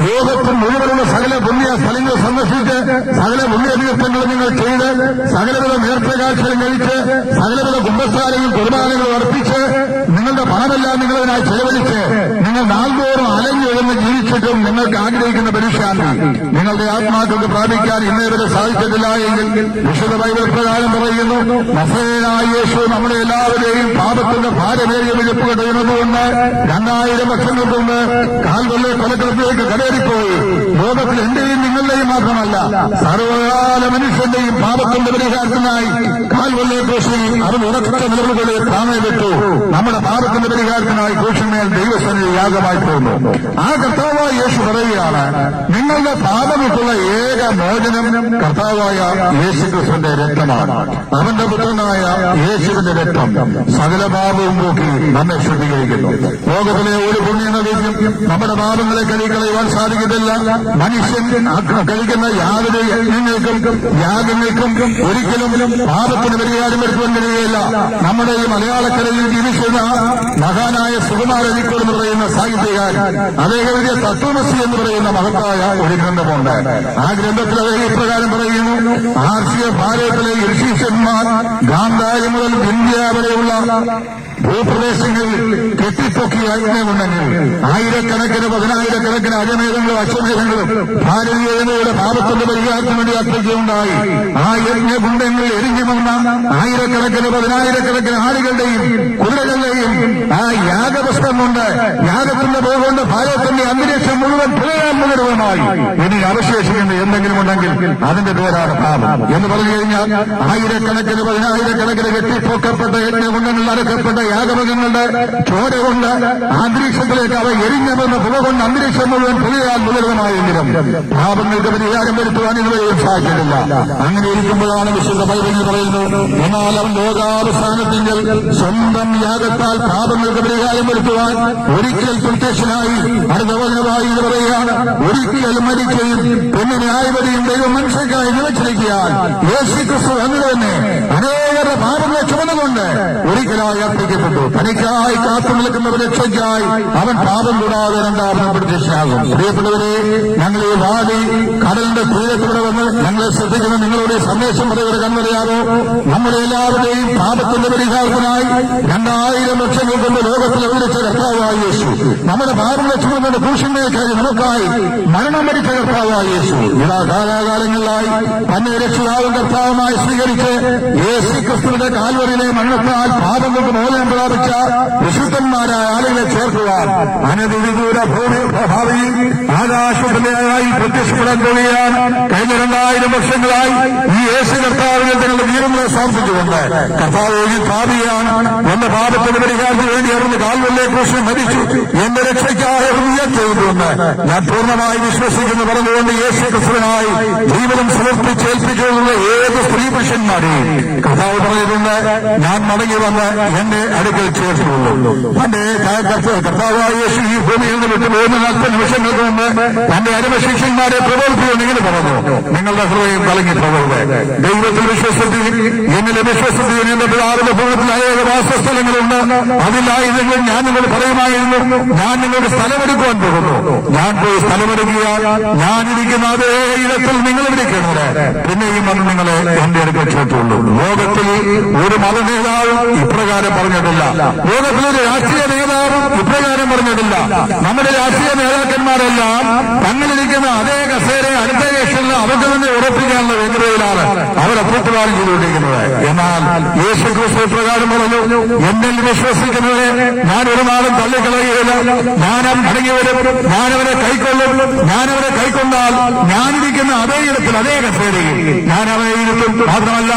ലോകത്തിൽ മുഴുവനുള്ള സകല പുണ്യ സ്ഥലങ്ങൾ സന്ദർശിച്ച് സകല പുണ്യതീർത്ഥങ്ങൾ നിങ്ങൾ ചെയ്ത് സകലവിധ നേർച്ചകാഴ്ചകൾ കഴിച്ച് സകലവിധ കുംഭസ്ഥാനങ്ങൾ കുർബാനകൾ അർപ്പിച്ച് നിങ്ങളുടെ പണമെല്ലാം നിങ്ങളതിനായി ചെലവഴിച്ച് നിങ്ങൾ നാൾതോറും അലഞ്ഞുഴന്ന് ജീവിച്ചിട്ടും നിങ്ങൾക്ക് ആഗ്രഹിക്കുന്ന പരിശാന്തി നിങ്ങളുടെ ആത്മാക്കൾക്ക് പ്രാപിക്കാൻ ഇന്നേവരെ സാധിച്ചിട്ടില്ല എങ്കിൽ വിശുദ്ധ ബൈബിൾ പ്രകാരം പറയുന്നു, നസറേയനായ യേശു നമ്മുടെ എല്ലാവരെയും പാപത്തിന്റെ ഭാരമേറിയ വിളിപ്പ് കടയുന്നതുകൊണ്ട് 2000 വർഷങ്ങൾക്ക് മുമ്പ് കാൽവല്ലെ കൊലക്കളത്തിലേക്ക് കടയേറിപ്പോയി. ലോകത്തിൽ എന്റെയും നിങ്ങളുടെയും മാത്രമല്ല സർവകാല മനുഷ്യന്റെയും പാപത്തിന്റെ പരിഹാരത്തിനായി കാൽവല്ലെ ക്രൂശിൽ അവൻ ഉറച്ച നിലവുകളെ താമേ വിട്ടു. നമ്മുടെ പാപത്തിന്റെ പരിഹാരത്തിനായി ക്രൂശിന്മേൽ ദൈവസന്നിധി യാഗമായി പോകുന്നു. ആ കർത്താവായ യേശു പറയുകയാണ്, നിങ്ങളുടെ പാപങ്ങൾക്കുള്ള ഏക മോചനം കർത്താവായ യേശുക്രിസ്തുവിന്റെ രക്തമാണ്. അവന്റെ പുത്രനായ യേശുവിന്റെ രക്തം സകല പാപവും പോക്കി നമ്മെ ശുദ്ധീകരിക്കുന്നു. ലോകത്തിലെ ഒരു പുണ്യനദിക്കും നമ്മുടെ പാപങ്ങളെ കഴുകിക്കളയുവാൻ സാധിക്കത്തില്ല. മനുഷ്യൻ കഴിക്കുന്ന യാതൊരു യാഗങ്ങൾക്കും ഒരിക്കലും പാപത്തിന് പരിഹാരം വരുത്തുവാൻ കഴിയുകയില്ല. നമ്മുടെ ഈ മലയാളക്കരയിൽ ജീവിച്ചിരുന്ന മഹാനായ സുകുമാരനിക്കോട് എന്ന് പറയുന്ന സാഹിത്യകാരൻ, അദ്ദേഹം എഴുതിയ തത്വമസി എന്ന് പറയുന്ന മഹത്തായ ഒരു ഗ്രന്ഥമുണ്ട്. ആ ഗ്രന്ഥത്തിൽ അദ്ദേഹം ഇപ്രകാരം പറയുന്നു, ആർഷിക ഭാരതത്തിലെ ഋഷീശന്മാർ ഗാന്ധാരി മുതൽ ഇന്ത്യ വരെയുള്ള ഭൂപ്രദേശങ്ങളിൽ കെട്ടിപ്പൊക്കിയ യജ്ഞമുണ്ടെങ്കിൽ ആയിരക്കണക്കിന് 10,000-കണക്കിന് അജമേധങ്ങളും അശ്വമേധങ്ങളും ഭാരതീയ ജനതയുടെ പാപത്തിന്റെ പരിഹാരത്തിന് വേണ്ടി അർപ്പിക്കുകയുണ്ടായി. ആ യജ്ഞകുണ്ഡങ്ങളിൽ എരിഞ്ഞു വന്ന ആയിരക്കണക്കിന് 10,000-കണക്കിന് ആടുകളുടെയും കുതിരകളുടെയും ആ യാഗപുഷ്പം കൊണ്ട് യാഗത്തിന്റെ പോകൊണ്ട് ഭാരതത്തിന്റെ അന്തരീക്ഷം മുഴുവൻ പുനരാത്മകരവുമായി ഇനി അവശേഷിക്കുന്ന എന്തെങ്കിലും ഉണ്ടെങ്കിൽ അതിന്റെ പേരാണ് പാപം എന്ന് പറഞ്ഞു കഴിഞ്ഞാൽ ആയിരക്കണക്കിന് 10,000-കണക്കിന് കെട്ടിപ്പൊക്കപ്പെട്ട യജ്ഞകുണ്ഡങ്ങളിൽ അടക്കപ്പെട്ട യാഗമൃഗങ്ങളുടെ ചോര കൊണ്ട് അന്തരീക്ഷത്തിലേക്ക് അവ എരിഞ്ഞമെന്ന പുക കൊണ്ട് അന്തരീക്ഷം മുഴുവൻ പുതിയാൽ മുതലുമായെങ്കിലും പാപങ്ങൾക്ക് പരിഹാരം വരുത്തുവാൻ ഇതുവരെയും സാധിച്ചിട്ടില്ല. അങ്ങനെ ഇരിക്കുമ്പോഴാണ് വിശുദ്ധ ബൈബിളിൽ പറയുന്നത്, എന്നാൽ അവൻ ലോകാവസാനത്തിങ്കിൽ സ്വന്തം യാഗത്താൽ പാപങ്ങൾക്ക് പരിഹാരം വരുത്തുവാൻ ഒരിക്കൽ പ്രത്യക്ഷനായി അടുത്ത വചനമായി ഇത് പറയുകയാണ്, ഒരിക്കൽ മരിക്കുകയും പിന്നെ ന്യായപതിയും ദൈവം മനുഷ്യർക്കായി നിലച്ചിരിക്കാൻ യേശുക്രിസ്തു എന്ന് തന്നെ അനേകരുടെ പാപങ്ങളെ ചുമന്നുകൊണ്ട് ഒരിക്കലായി അർപ്പിക്കപ്പെട്ടു. തനിക്കായി കാത്തു നിൽക്കുന്നവർ രക്ഷയ്ക്കായി അവൻ പാപം കൂടാതെ രണ്ടാമതും പ്രത്യക്ഷനാകും. പ്രിയപ്പെട്ടവരെ, ഞങ്ങൾ ഈ വാദി കടലിന്റെ തീരത്തിലൂടെ വന്ന് ഞങ്ങളെ ശ്രദ്ധിക്കുന്ന നിങ്ങളുടെ സന്ദേശം പറയുന്നത് കണ്ടറിയാമോ? നമ്മുടെ എല്ലാവരുടെയും പാപത്തിന്റെ പരിഹാരത്തിനായി 2000 വർഷങ്ങൾ കൊണ്ട് ലോകത്തിൽ അവതരിച്ച കർത്താവായ യേശു, നമ്മുടെ പാപങ്ങളെ ചുമന്ന ക്രൂശിന്മേൽക്കായി നമുക്കായി മരണം വരിച്ച കർത്താവായ യേശു ഇതാ കാലാകാലങ്ങളിലായി തന്നെ രക്ഷിതാവും കർത്താവുമായി സ്വീകരിച്ച് യേശുക്രിസ്തുവിന്റെ കാൽവരിയിലെ മരണത്താൽ പാപങ്ങൾക്ക് മോചനം പ്രാപിച്ച വിശുദ്ധന്മാരായ ആളുകളെ ചേർക്കുവാൻ അനധിദൂര ഭാവിയിൽ ആകാശത്തിലായി പ്രത്യക്ഷപ്പെടാൻ പോവുകയാണ്. കഴിഞ്ഞ 2000 വർഷങ്ങളായി ഈ യേശു കർത്താവിനെ തങ്ങളുടെ വീരങ്ങളെ സമർപ്പിച്ചുകൊണ്ട് കർത്താവ് ഒരു പാപിയാണ്, എന്റെ പാപത്തിന് പരിഹാരത്തിന് വേണ്ടി അവിടുന്ന് കാൽവല്ലെ ക്രൂശിൽ മരിച്ചു, എന്റെ രക്ഷയ്ക്കായി ഉയർത്തിയതുകൊണ്ട് ഞാൻ പൂർണ്ണമായി വിശ്വസിക്കുന്നു പറഞ്ഞുകൊണ്ട് യേശു ക്രിസ്തുവിനായി ജീവിതം സമർപ്പിച്ചേൽപ്പിച്ചുള്ള ഏത് സ്ത്രീ പുരുഷന്മാരെയും കർത്താവ് പറഞ്ഞിട്ടുണ്ട്, ഞാൻ മടങ്ങി വന്ന് എന്റെ അടുക്കൽ ചേർത്തുള്ളൂ. തന്റെ കർത്താവായ യേശു ഈ ഭൂമിയിൽ നിന്ന് വിട്ടുപോകുന്ന 40 നിമിഷങ്ങൾക്ക് മുമ്പ് തന്റെ അരുമശിഷ്യന്മാരെ പ്രബോധിപ്പിച്ചു ഇങ്ങനെ പറഞ്ഞു, നിങ്ങളുടെ ഹൃദയം കലങ്ങിപ്പോകരുത്, ദൈവത്തിൽ വിശ്വസിക്കുകയും എന്നിലെ വിശ്വസിക്കുകയും എന്റെ പിതാവിന്റെ ഭൂമിയിൽ അനേക വാസസ്ഥലങ്ങളുണ്ട്, അതിലായിരുന്നെങ്കിൽ ഞാൻ നിങ്ങൾ പറയുമായിരുന്നു, ഞാൻ നിങ്ങൾക്ക് സ്ഥലമെടുക്കുവാൻ പോകുന്നു, ഞാൻ പോയി സ്ഥലമെടുക്കുക, ഞാനിരിക്കുന്ന അതേ ഇടത്തിൽ നിങ്ങൾ ഇരിക്കുന്നത്, പിന്നെയും വന്ന് നിങ്ങളെ എന്റെ അടുക്കൽ ചേർത്തുള്ളൂ. ലോകത്തിൽ ഒരു മതനേതാവും ഇപ്രകാരം പറഞ്ഞിട്ടില്ല, ലോകത്തിലൊരു രാഷ്ട്രീയ നേതാവും ഇപ്രകാരം പറഞ്ഞിട്ടില്ല. നമ്മുടെ രാഷ്ട്രീയ നേതാക്കന്മാരെല്ലാം തങ്ങളിരിക്കുന്ന അതേ കസേര അടുത്ത ഇലക്ഷനിൽ അവർക്ക് തന്നെ ഉറപ്പിക്കാനുള്ള വ്യഗ്രതയിലാണ് അവർ അപ്രകാരം ചെയ്തുകൊണ്ടിരിക്കുന്നത്. എന്നാൽ യേശു ക്രിസ്തു പ്രകാരം പറഞ്ഞു, എന്നിൽ വിശ്വസിക്കുന്നവരെ ഞാൻ ഒരു നാളും തള്ളിക്കളയുകയില്ല, ഞാൻ മടങ്ങി വരും, ഞാനവരെ കൈക്കൊള്ളും, ഞാനവരെ കൈക്കൊണ്ടാൽ ഞാനിരിക്കുന്ന അതേ ഇടത്തിൽ അതേ കസേരയിൽ ഞാൻ അവരെ ഇരുത്തും. മാത്രമല്ല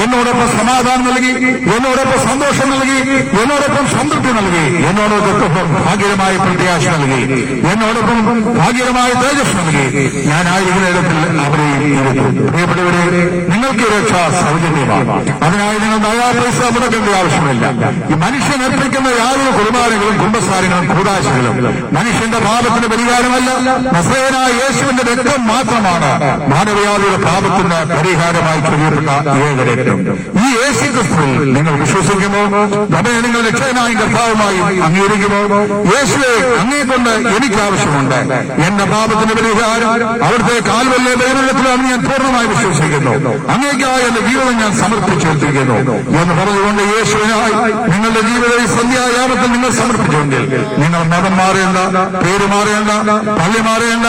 എന്നോടൊപ്പം സമാധാനം നൽകി, എന്നോടൊപ്പം സന്തോഷം നൽകി, എന്നോടൊപ്പം സംതൃപ്തി നൽകി, എന്നോടൊപ്പം ഭാഗ്യമായ പ്രത്യാശ നൽകി, എന്നോടൊപ്പം ഭാഗ്യമായ തേജസ് നൽകി, ഞാനായിരിക്കുന്ന ഇടത്തിൽ അവരെയും ഇരുത്തും. പ്രിയപ്പെട്ടവരെ, നിങ്ങൾക്ക് രക്ഷ സൗജന്യമാണ്. അതിനായി നിങ്ങൾ നയാ പൈസ മുടക്കേണ്ട ആവശ്യമില്ല. ഈ മനുഷ്യൻ അർപ്പിക്കുന്ന യാതൊരു കുർബാനകളും കുമ്പസാരങ്ങളും കൂടാശകളും മനുഷ്യന്റെ പാപത്തിന് പരിഹാരമല്ല. നസറേയനായ യേശുവിന്റെ രക്തം മാത്രമാണ് മാനവയാതിയുടെ പാപത്തിന് പരിഹാരമായി ചൊരിയപ്പെട്ട ഏക രക്തം. ഈ യേശു ക്രിസ്തുവിൽ നിങ്ങൾ വിശ്വസിക്കുമോ? നമ്മെ നിങ്ങൾ രക്ഷകനായും കർത്താവുമായും അംഗീകരിക്കുമോ? യേശുവെ, അങ്ങേക്കൊണ്ട് എനിക്ക് ആവശ്യമുണ്ട്. എന്റെ പാപത്തിന് പരിഹാരം അവിടുത്തെ കാൽവല്ലെ ദൈവത്തിലാണെന്ന് ഞാൻ പൂർണ്ണമായി വിശ്വസിക്കുന്നു. അങ്ങേക്കായി എന്റെ ജീവിതം ഞാൻ സമർപ്പിച്ചേൽപ്പിക്കുന്നു എന്ന് പറഞ്ഞുകൊണ്ട് യേശുവിനായി നിങ്ങളുടെ ജീവിത സന്ധ്യായാമത്തിൽ നിങ്ങൾ സമർപ്പിച്ചുവെങ്കിൽ നിങ്ങൾ മതം മാറേണ്ട, പേര് മാറേണ്ട, പള്ളി മാറേണ്ട,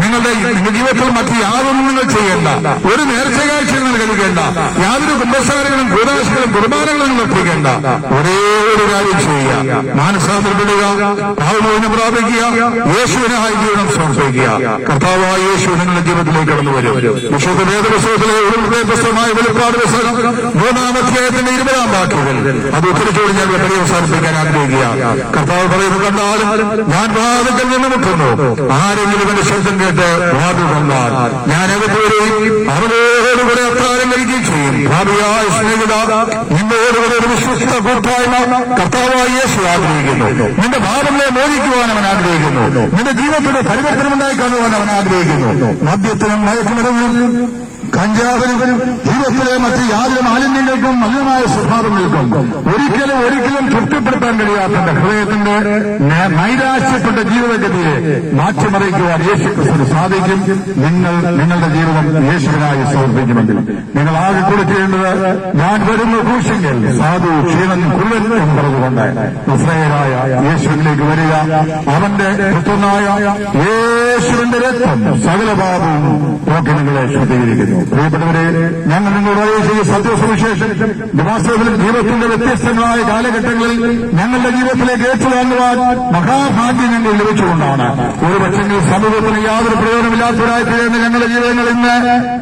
നിങ്ങളുടെ ജീവിതത്തിൽ മറ്റ് യാതൊന്നും നിങ്ങൾ ചെയ്യേണ്ട, ഒരു നേർച്ചകാഴ്ച നിങ്ങൾ നൽകേണ്ട, യാതൊരു കുമ്പസാരങ്ങളും കൂടാശകളും കുർബാനകളും നിങ്ങൾ ഒപ്പിക്കേണ്ട. ഒരേ ഒരു കാര്യം ചെയ്യുക, മാനസാന്തരപ്പെടുക, പാപമോചനം പ്രാപിക്കുക, യേശുവിനായി ജീവിതം സമർപ്പിക്കുക. കർത്താവായ യേശു നിങ്ങളുടെ ജീവിതത്തിലേക്ക് കടന്നു വരും. വിശുദ്ധ വേദപുസ്തകത്തിലെ പുസ്തകമായ വെളിപ്പാട് പുസ്തകം 3-ാം അധ്യായത്തിന്റെ 20-ാം വാക്യങ്ങൾ അത് ഉത്തരത്തോട് ഞാൻ പര്യവസാനിപ്പിക്കാൻ ആഗ്രഹിക്കുക. കർത്താവ് പറയുന്നു, കണ്ടാലും ഞാൻ വാതിൽക്കൽ നിന്ന് മുട്ടുന്നു, ആരെങ്കിലും എന്റെ ശബ്ദം കേട്ട് വാതിൽ തന്നാൽ ഞാൻ അകത്ത് വരികയും അവരോടുകൂടെ അത്താരം കഴിക്കുകയും ചെയ്യും. ഭാവിയായ സ്നേഹിത, നിന്നോടുകൂടെ ഒരു വിശ്വസ്ത കൂട്ടായ്മ കർത്താവായ യേശു ആഗ്രഹിക്കുന്നു. നിന്റെ പാപങ്ങളെ മോചിക്കുവാൻ അവൻ ആഗ്രഹിക്കുന്നു. നിന്റെ ജീവിതത്തിന്റെ പരിവർത്തനമുണ്ടായി കാണുവാൻ അവൻ ആഗ്രഹിക്കുന്നു. മദ്യത്തിനും മയക്കുമരുന്നിനും കഞ്ചാവിനും ജീവിതത്തിലെ മറ്റ് യാതൊരു മാലിന്യങ്ങൾക്കും മലിനമായ സ്വഭാവങ്ങൾക്കും ഒരിക്കലും തൃപ്തിപ്പെടുത്താൻ കഴിയാത്ത ഹൃദയത്തിന്റെ നൈരാശ്യപ്പെട്ട ജീവിതഗതിയെ മാറ്റിമറിക്കുവാൻ യേശു ക്രിസ്തുവിന് സാധിക്കും. നിങ്ങളുടെ ജീവിതം യേശുവിനായി സമർപ്പിക്കുമെങ്കിൽ നിങ്ങൾ ആകെ കൊടുക്കേണ്ടത്, ഞാൻ വരുന്ന ക്രൂശിങ്കിൽ സാധു ക്ഷീണൻ കുള്ളൻ എന്ന് പറഞ്ഞുകൊണ്ട് നസ്രയനായ യേശുവിലേക്ക് വരിക. അവന്റെ പുത്രനായ യേശുവിന്റെ രക്തം സകല പാപവും പോക്കി നിങ്ങളെ ശുദ്ധീകരിക്കുന്നു. പ്രിയപ്പെട്ടവരെ, ഞങ്ങൾ നിങ്ങളോട് അറിയിച്ച സത്യസുവിശേഷം വാസ്തവത്തിൽ ജീവിതത്തിന്റെ വ്യത്യസ്തങ്ങളായ കാലഘട്ടങ്ങളിൽ ഞങ്ങളുടെ ജീവിതത്തിലേക്ക് ഏറ്റുവാങ്ങുവാൻ മഹാഭാഗ്യം ഞങ്ങൾ ലഭിച്ചുകൊണ്ടാണ്. ഒരു പക്ഷെങ്കിൽ സമൂഹത്തിന് യാതൊരു പ്രയോജനമില്ലാത്തവരായി തീരുന്ന ഞങ്ങളുടെ ജീവിതങ്ങൾ ഇന്ന്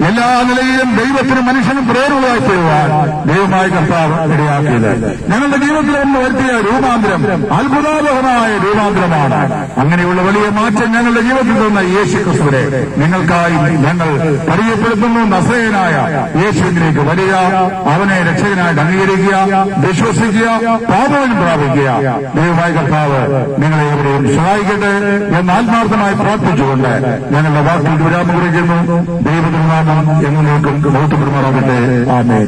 എല്ലാ നിലയിലും ദൈവത്തിനും മനുഷ്യനും പ്രയോജനമായി തീരുവാൻ ദൈവമായ കർത്താവ് ഇടയാക്കിയത്. ഞങ്ങളുടെ ജീവിതത്തിൽ ഒന്ന് വരുത്തിയ രൂപാന്തരം അത്ഭുതാവഹമായ രൂപാന്തരമാണ്. അങ്ങനെയുള്ള വലിയ മാറ്റം ഞങ്ങളുടെ ജീവിതത്തിൽ തന്ന യേശു ക്രിസ്തുവിനെ നിങ്ങൾക്കായി ഞങ്ങൾ പരിചയപ്പെടുത്തുന്നു. നസറേയനായ യേശുവിലേക്ക് വരിക, അവനെ രക്ഷകനായിട്ട് അംഗീകരിക്കുക, വിശ്വസിക്കുക, പാപമോചനം പ്രാപിക്കുക. ദൈവമായ കർത്താവ് നിങ്ങളെ എവരെയും സഹായിക്കട്ടെ എന്ന് ആത്മാർത്ഥമായി പ്രാർത്ഥിച്ചുകൊണ്ട് ഞങ്ങളുടെ വാക്കുകൾ വിരാമം കുറിക്കുന്നു. ദൈവത്തിനാമം എന്നേക്കും മഹത്വപ്പെടുമാറാകട്ടെ. ആമേൻ.